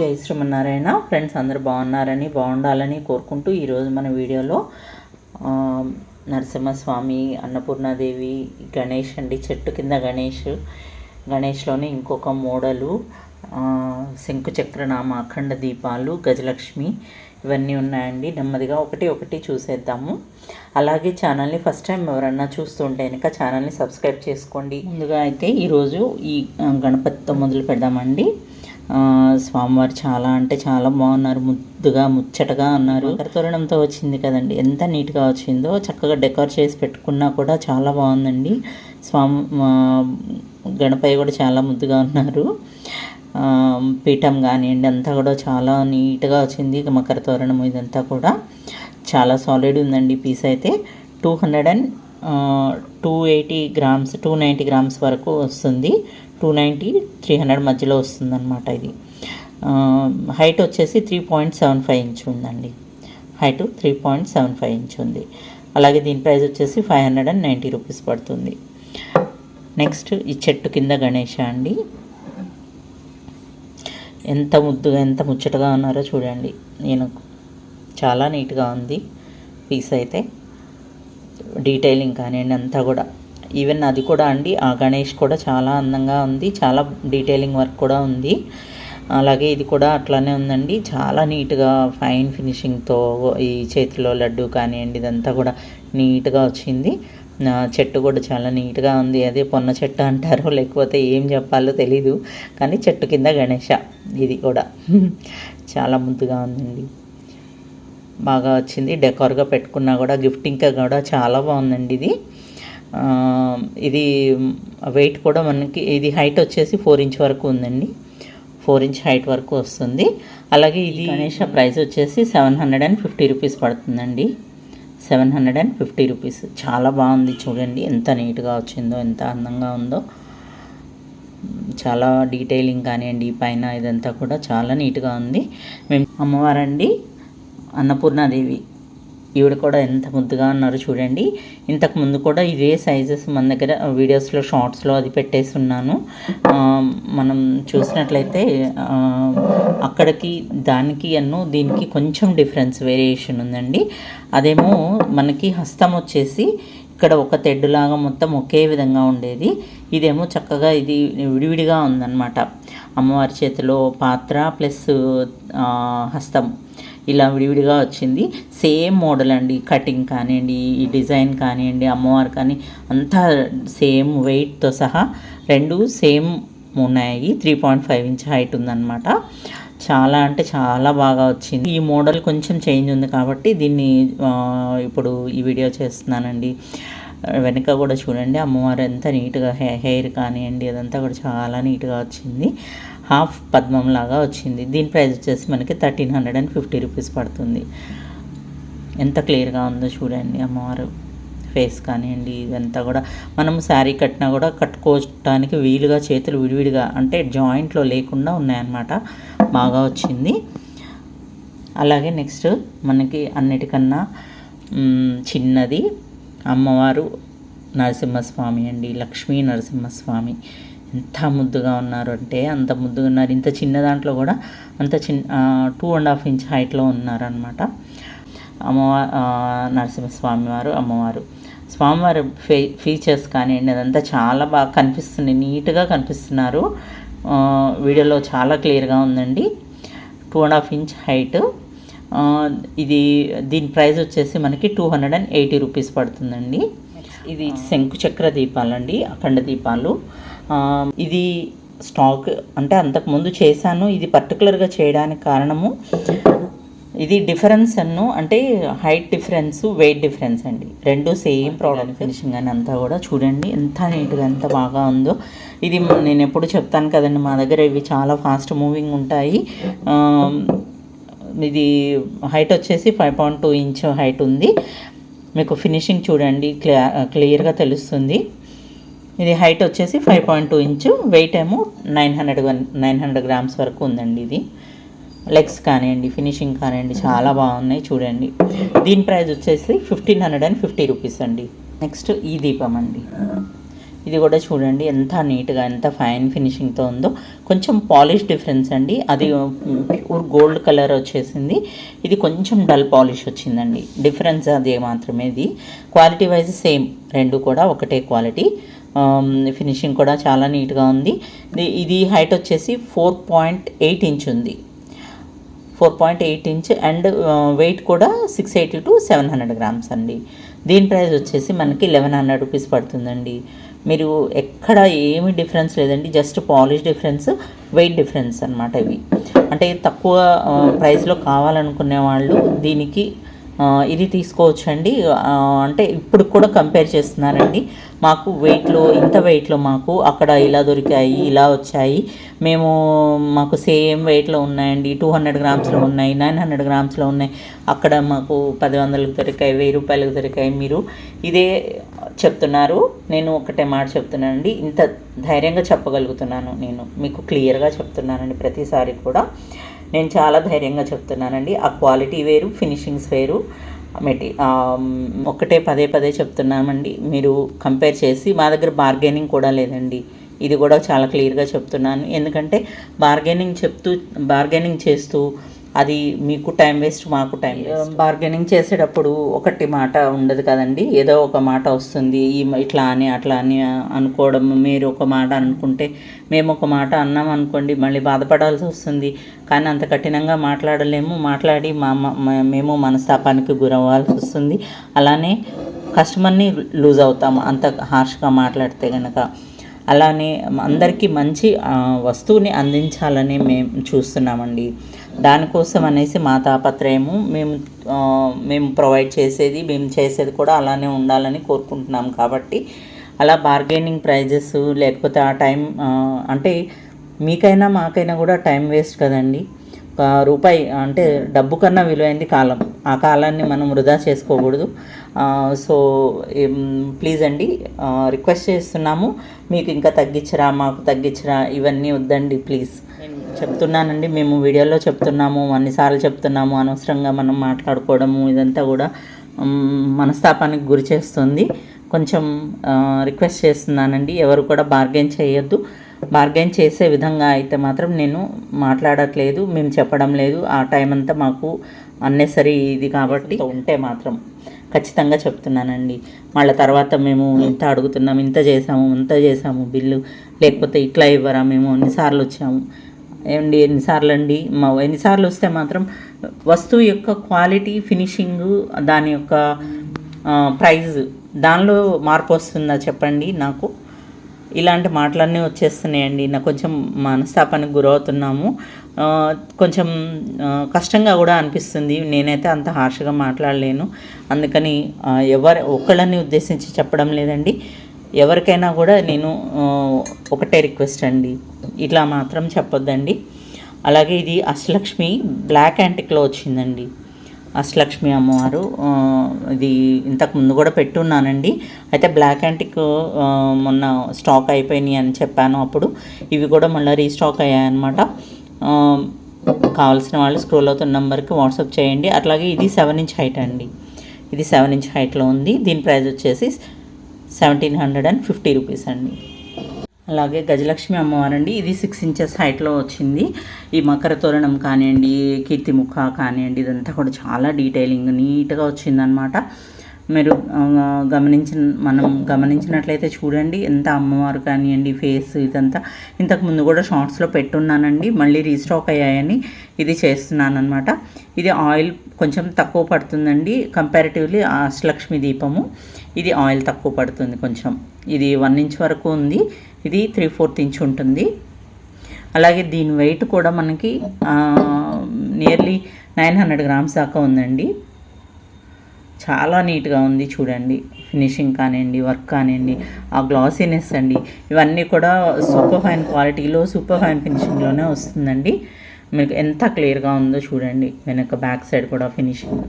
జై శ్రీమన్నారాయణ. ఫ్రెండ్స్ అందరూ బాగుండాలని కోరుకుంటూ ఈరోజు మన వీడియోలో నరసింహస్వామి, అన్నపూర్ణాదేవి, గణేష్ అండి. చెట్టు కింద గణేష్లోనే ఇంకొక మోడలు, శంకుచక్రనామ, అఖండ దీపాలు, గజలక్ష్మి ఇవన్నీ ఉన్నాయండి. నెమ్మదిగా ఒకటి చూసేద్దాము. అలాగే ఛానల్ని ఫస్ట్ టైం ఎవరన్నా చూస్తుంటే కనుక ఛానల్ని సబ్స్క్రైబ్ చేసుకోండి. ముందుగా అయితే ఈరోజు ఈ గణపతితో మొదలు పెడదామండి. స్వామివారు చాలా అంటే చాలా బాగున్నారు, ముచ్చటగా ఉన్నారు. తోరణంతో వచ్చింది కదండి, ఎంత నీట్గా వచ్చిందో. చక్కగా డెకరేట్ చేసి పెట్టుకున్నా కూడా చాలా బాగుందండి. గణపయ్య కూడా చాలా ముద్దుగా ఉన్నారు. పీఠం కానివ్వండి అంతా కూడా చాలా నీట్గా వచ్చింది. మకర తోరణం ఇదంతా కూడా చాలా సాలిడ్ ఉందండి. పీస్ అయితే 280 గ్రామ్స్ 290 గ్రామ్స్ వరకు వస్తుంది. 290-300 మధ్యలో వస్తుందన్నమాట. ఇది హైట్ వచ్చేసి 3.75 ఇంచ్ ఉందండి. హైట్ 3.75 ఇంచ్ ఉంది. అలాగే దీని ప్రైస్ వచ్చేసి 590 రూపీస్ పడుతుంది. నెక్స్ట్ ఈ చెట్టు కింద గణేష అండి. ఎంత ముద్దుగా ఎంత ముచ్చటగా ఉన్నారో చూడండి. చాలా నీట్గా ఉంది పీస్ అయితే. డీటెయిలింగ్ కానివ్వండి అంతా కూడా, ఈవెన్ అది కూడా అండి, ఆ గణేష్ కూడా చాలా అందంగా ఉంది. చాలా డీటెయిలింగ్ వర్క్ కూడా ఉంది. అలాగే ఇది కూడా అట్లానే ఉందండి. చాలా నీట్గా ఫైన్ ఫినిషింగ్తో ఈ చేతిలో లడ్డు కానివ్వండి ఇదంతా కూడా నీట్గా వచ్చింది. చెట్టు కూడా చాలా నీట్గా ఉంది. అదే పొన్న చెట్టు అంటారో లేకపోతే ఏం చెప్పాలో తెలీదు, కానీ చెట్టు కింద గణేష ఇది కూడా చాలా ముద్దుగా ఉందండి. బాగా వచ్చింది. డెకార్గా పెట్టుకున్నా కూడా, గిఫ్టింగ్గా కూడా చాలా బాగుందండి. ఇది వెయిట్ కూడా మనకి, ఇది హైట్ వచ్చేసి 4 ఇంచ్ వరకు ఉందండి. 4 ఇంచ్ హైట్ వరకు వస్తుంది. అలాగే ఇది గణేష ప్రైస్ వచ్చేసి 750 రూపీస్ పడుతుందండి. 750 రూపీస్. చాలా బాగుంది చూడండి, ఎంత నీట్గా వచ్చిందో, ఎంత అందంగా ఉందో. చాలా డీటెయిలింగ్ కానివ్వండి పైన ఇదంతా కూడా చాలా నీట్గా ఉంది. మేము అమ్మవారండి అన్నపూర్ణాదేవి, ఈవిడ కూడా ఎంత ముద్దుగా ఉన్నారు చూడండి. ఇంతకుముందు కూడా ఇదే సైజెస్ మన దగ్గర వీడియోస్లో షార్ట్స్లో అది పెట్టేసి ఉన్నాను. మనం చూసినట్లయితే అక్కడికి దానికి దీనికి కొంచెం డిఫరెన్స్ వేరియేషన్ ఉందండి. అదేమో మనకి హస్తం వచ్చేసి ఇక్కడ ఒక తెడ్డులాగా మొత్తం ఒకే విధంగా ఉండేది. ఇదేమో చక్కగా ఇది విడివిడిగా ఉందన్నమాట. అమ్మవారి చేతిలో పాత్ర ప్లస్ హస్తం ఇలా విడివిడిగా వచ్చింది. సేమ్ మోడల్ అండి. కటింగ్ కానివ్వండి, ఈ డిజైన్ కానివ్వండి, అమ్మవారు కానీ అంతా సేమ్ వెయిట్తో సహా రెండు సేమ్ ఉన్నాయి. 3.5 ఇంచ్ హైట్ ఉందన్నమాట. చాలా అంటే చాలా బాగా వచ్చింది. ఈ మోడల్ కొంచెం చేంజ్ ఉంది కాబట్టి దీన్ని ఇప్పుడు ఈ వీడియో చేస్తున్నానండి. వెనక కూడా చూడండి అమ్మవారు ఎంత నీట్గా హెయిర్ కానివ్వండి అదంతా కూడా చాలా నీట్గా వచ్చింది. హాఫ్ పద్మం లాగా వచ్చింది. దీని ప్రైస్ వచ్చేసి మనకి 1350 రూపీస్ పడుతుంది. ఎంత క్లియర్గా ఉందో చూడండి అమ్మవారు ఫేస్ కానివ్వండి. ఇదంతా కూడా మనం శారీ కట్టినా కూడా కట్టుకోవడానికి వీలుగా చేతులు విడివిడిగా అంటే జాయింట్లో లేకుండా ఉన్నాయన్నమాట. బాగా వచ్చింది. అలాగే నెక్స్ట్ మనకి అన్నిటికన్నా చిన్నది అమ్మవారు నరసింహస్వామి అండి. లక్ష్మీ నరసింహస్వామి ఎంత ముద్దుగా ఉన్నారు అంటే అంత ముద్దుగా ఉన్నారు. ఇంత చిన్న దాంట్లో కూడా అంత 2.5 ఇంచ్ హైట్లో ఉన్నారనమాట. నరసింహస్వామి వారు, అమ్మవారు, స్వామివారి ఫీచర్స్ కానివ్వండి అదంతా చాలా బాగా కనిపిస్తుంది, నీట్గా కనిపిస్తున్నారు. వీడియోలో చాలా క్లియర్గా ఉందండి. 2.5 ఇంచ్ హైట్. దీని ప్రైస్ వచ్చేసి మనకి 280 రూపీస్ పడుతుందండి. ఇది శంకుచక్ర దీపాలండి, అఖండ దీపాలు. ఇది స్టాక్ అంటే అంతకుముందు చేశాను. ఇది పర్టికులర్గా చేయడానికి కారణము ఇది డిఫరెన్స్ అంటే హైట్ డిఫరెన్స్, వెయిట్ డిఫరెన్స్ అండి. రెండు సేమ్ ప్రోడక్ట్. ఫినిషింగ్ అని అంతా కూడా చూడండి ఎంత నీట్గా ఎంత బాగా ఉందో. ఇది నేను ఎప్పుడు చెప్తాను కదండి, మా దగ్గర ఇవి చాలా ఫాస్ట్ మూవింగ్ ఉంటాయి. ఇది హైట్ వచ్చేసి 5.2 ఇంచ్ హైట్ ఉంది. మీకు ఫినిషింగ్ చూడండి క్లియర్గా తెలుస్తుంది. ఇది హైట్ వచ్చేసి 5.2 ఇంచ్, వెయిట్ ఏమో 900 గ్రామ్స్ వరకు ఉందండి. ఇది లెగ్స్ కానివ్వండి, ఫినిషింగ్ కానివ్వండి చాలా బాగున్నాయి చూడండి. దీని ప్రైస్ వచ్చేసి 1550 రూపీస్ అండి. నెక్స్ట్ ఈ దీపం అండి. ఇది కూడా చూడండి ఎంత నీట్గా ఎంత ఫైన్ ఫినిషింగ్తో ఉందో. కొంచెం పాలిష్ డిఫరెన్స్ అండి, అది ప్యూర్ గోల్డ్ కలర్ వచ్చేసింది, ఇది కొంచెం డల్ పాలిష్ వచ్చిందండి. డిఫరెన్స్ అది మాత్రమే. ఇది క్వాలిటీ వైజ్ సేమ్, రెండు కూడా ఒకటే క్వాలిటీ. ఫినిషింగ్ కూడా చాలా నీట్గా ఉంది. ఇది హైట్ వచ్చేసి 4.8 ఇంచ్ ఉంది, 4.8 ఇంచ్ అండ్ వెయిట్ కూడా 680 to 700 grams అండి. దీని ప్రైస్ వచ్చేసి మనకి 1100 రూపీస్ పడుతుందండి. మీరు ఎక్కడ ఏమి డిఫరెన్స్ లేదండి, just polish difference, weight difference అనమాట ఇవి. అంటే తక్కువ ప్రైస్లో కావాలనుకునే వాళ్ళు దీనికి ఇది తీసుకోవచ్చండి. అంటే ఇప్పుడు కూడా కంపేర్ చేస్తున్నారండి, మాకు వెయిట్లో ఇంత వెయిట్లో మాకు అక్కడ ఇలా దొరికాయి, ఇలా వచ్చాయి, మాకు సేమ్ వెయిట్లో ఉన్నాయండి, 200 grams ఉన్నాయి, 900 grams ఉన్నాయి, అక్కడ మాకు 1000 దొరికాయి, 1000 రూపాయలకు దొరికాయి, మీరు ఇదే చెప్తున్నారు. నేను ఒకటే మాట చెప్తున్నానండి, ఇంత ధైర్యంగా చెప్పగలుగుతున్నాను, నేను మీకు క్లియర్గా చెప్తున్నానండి. ప్రతిసారి కూడా నేను చాలా ధైర్యంగా చెప్తున్నానండి. ఆ క్వాలిటీ వేరు, ఫినిషింగ్స్ వేరు, ఒకటే పదే చెప్తున్నామండి. మీరు కంపేర్ చేసి, మా దగ్గర బార్గెనింగ్ కూడా లేదండి, ఇది కూడా చాలా క్లియర్గా చెప్తున్నాను. ఎందుకంటే బార్గెనింగ్ చేస్తూ అది మీకు టైం వేస్ట్, మాకు టైం వేస్ట్. బార్గెనింగ్ చేసేటప్పుడు ఒకటి మాట ఉండదు కదండి, ఏదో ఒక మాట వస్తుంది, ఇట్లా అని అట్లా అని అనుకోవడం. మీరు ఒక మాట అనుకుంటే మేము ఒక మాట అన్నాం అనుకోండి, మళ్ళీ బాధపడాల్సి వస్తుంది. కానీ అంత కఠినంగా మాట్లాడలేము, మాట్లాడి మేము మనస్తాపానికి గురవ్వాల్సి వస్తుంది. అలానే కస్టమర్ని లూజ్ అవుతాము అంత హార్ష్గా మాట్లాడితే కనుక. అలానే అందరికీ మంచి వస్తువుని అందించాలని మేము చూస్తున్నామండి. దానికోసం అనేసి మా తాపత్రయము, మేము ప్రొవైడ్ చేసేది, మేము చేసేది కూడా అలానే ఉండాలని కోరుకుంటున్నాం. కాబట్టి అలా బార్గెనింగ్ ప్రైజెస్ లేకపోతే ఆ టైం, అంటే మీకైనా మాకైనా కూడా టైం వేస్ట్ కదండి. రూపాయి అంటే డబ్బు కన్నా విలువైంది కాలం, ఆ కాలాన్ని మనం వృధా చేసుకోకూడదు. సో ప్లీజ్ అండి, రిక్వెస్ట్ చేస్తున్నాము, మీకు ఇంకా తగ్గించరా, మాకు తగ్గించరా, ఇవన్నీ వద్దండి ప్లీజ్. నేను చెప్తున్నానండి, మేము వీడియోలో చెప్తున్నాము, అన్నిసార్లు చెప్తున్నాము, అనవసరంగా మనం మాట్లాడుకోవడము ఇదంతా కూడా మనస్తాపానికి గురి చేస్తుంది. కొంచెం రిక్వెస్ట్ చేస్తున్నానండి, ఎవరు కూడా బార్గెన్ చేయొద్దు. బార్గెన్ చేసే విధంగా అయితే మాత్రం నేను మాట్లాడట్లేదు, మేము చెప్పడం లేదు. ఆ టైం అంతా మాకు అన్నెసరీ ఇది కాబట్టి ఉంటే మాత్రం ఖచ్చితంగా చెప్తున్నానండి. మళ్ళీ తర్వాత మేము ఇంత అడుగుతున్నాము, ఇంత చేసాము బిల్లు, లేకపోతే ఇట్లా ఇవ్వరా, మేము ఎన్నిసార్లు వచ్చాము ఏమండి, ఎన్నిసార్లు వస్తే మాత్రం వస్తువు యొక్క క్వాలిటీ, ఫినిషింగు, దాని యొక్క ప్రైజ్, దానిలో మార్పు వస్తుందా చెప్పండి నాకు. ఇలాంటి మాటలన్నీ వచ్చేస్తున్నాయండి, నాకు కొంచెం మనస్తాపానికి గురవుతున్నాము, కొంచెం కష్టంగా కూడా అనిపిస్తుంది. నేనైతే అంత హార్ష్గా మాట్లాడలేను, అందుకని ఒకళ్ళని ఉద్దేశించి చెప్పడం లేదండి. ఎవరికైనా కూడా నేను ఒకటే రిక్వెస్ట్ అండి, ఇట్లా మాత్రం చెప్పొద్దండి. అలాగే ఇది అష్టలక్ష్మి బ్లాక్ యాంటిక్లో వచ్చిందండి, అష్టలక్ష్మి అమ్మవారు. ఇది ఇంతకు ముందు కూడా పెట్టున్నానండి, అయితే బ్లాక్ యాంటిక్ మొన్న స్టాక్ అయిపోయినాయి అని చెప్పాను అప్పుడు. ఇవి కూడా మళ్ళీ రీస్టాక్ అయ్యాయన్నమాట. కావాల్సిన వాళ్ళు స్క్రోల్ అవుతున్న నెంబర్కి వాట్సాప్ చేయండి. అట్లాగే ఇది 7 inch హైట్ అండి, ఇది 7 inch హైట్లో ఉంది. దీని ప్రైస్ వచ్చేసి 1750 రూపీస్ అండి. అలాగే గజలక్ష్మి అమ్మవారండి, ఇది 6 inches హైట్లో వచ్చింది. ఈ మకర తోరణం కానివ్వండి, కీర్తిముఖ కానివ్వండి, ఇదంతా కూడా చాలా డీటెయిలింగ్ నీట్గా వచ్చిందనమాట. మీరు మనం గమనించినట్లయితే చూడండి, ఎంత అమ్మవారు కానివ్వండి, ఫేస్ ఇదంతా ఇంతకుముందు కూడా షార్ట్స్లో పెట్టున్నానండి, మళ్ళీ రీస్టాక్ అయ్యాయని ఇది చేస్తున్నాను అనమాట. ఇది ఆయిల్ కొంచెం తక్కువ పడుతుందండి కంపారిటివ్లీ అష్టలక్ష్మి దీపము. ఇది ఆయిల్ తక్కువ పడుతుంది కొంచెం. ఇది 1 inch వరకు ఉంది, ఇది 3/4 inch ఉంటుంది. అలాగే దీని వెయిట్ కూడా మనకి నియర్లీ 900 grams దాకా ఉందండి. చాలా నీట్గా ఉంది చూడండి, ఫినిషింగ్ కానివ్వండి, వర్క్ కానివ్వండి, ఆ గ్లాసీనెస్ అండి, ఇవన్నీ కూడా సూపర్ ఫైన్ క్వాలిటీలో, సూపర్ ఫైన్ ఫినిషింగ్లోనే వస్తుందండి. మీకు ఎంత క్లియర్గా ఉందో చూడండి, వెనక బ్యాక్ సైడ్ కూడా ఫినిషింగ్.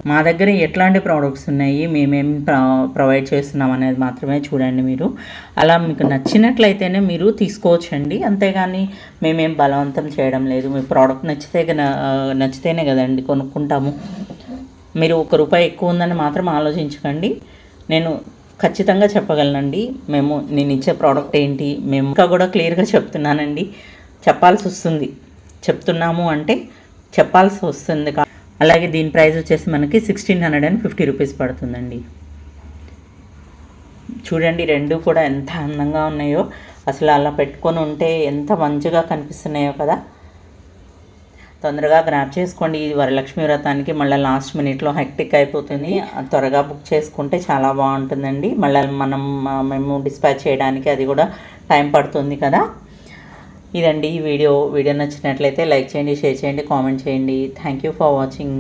మా దగ్గర ఎట్లాంటి ప్రోడక్ట్స్ ఉన్నాయి, మేమేం ప్రొవైడ్ చేస్తున్నాం అనేది మాత్రమే చూడండి మీరు. అలా మీకు నచ్చినట్లయితేనే మీరు తీసుకోవచ్చండి, అంతేగాని మేమేం బలవంతం చేయడం లేదు. మీ ప్రోడక్ట్ నచ్చితేనే కదండి కొనుక్కుంటాము. మీరు ₹1 ఎక్కువ ఉందని మాత్రం ఆలోచించకండి. నేను ఖచ్చితంగా చెప్పగలనండి. నేను ఇచ్చే ప్రోడక్ట్ ఏంటి, మేము ఇంకా కూడా క్లియర్గా చెప్తున్నానండి. చెప్పాల్సి వస్తుంది, చెప్తున్నాము అంటే చెప్పాల్సి వస్తుంది. అలాగే దీని ప్రైస్ వచ్చేసి మనకి 1650 రూపీస్ పడుతుందండి. చూడండి, రెండు కూడా ఎంత అందంగా ఉన్నాయో, అసలు అలా పెట్టుకొని ఉంటే ఎంత మంచిగా కనిపిస్తున్నాయో కదా. తొందరగా గ్రాప్ చేసుకోండి. ఇది వరలక్ష్మి వ్రతానికి మళ్ళీ లాస్ట్ మినిట్లో హెక్టిక్ అయిపోతుంది. త్వరగా బుక్ చేసుకుంటే చాలా బాగుంటుందండి. మళ్ళీ మేము డిస్పాచ్ చేయడానికి అది కూడా టైం పడుతుంది కదా. ఇదండి ఈ వీడియో నచ్చినట్లయితే లైక్ చేయండి, షేర్ చేయండి, కామెంట్ చేయండి. Thank you for watching.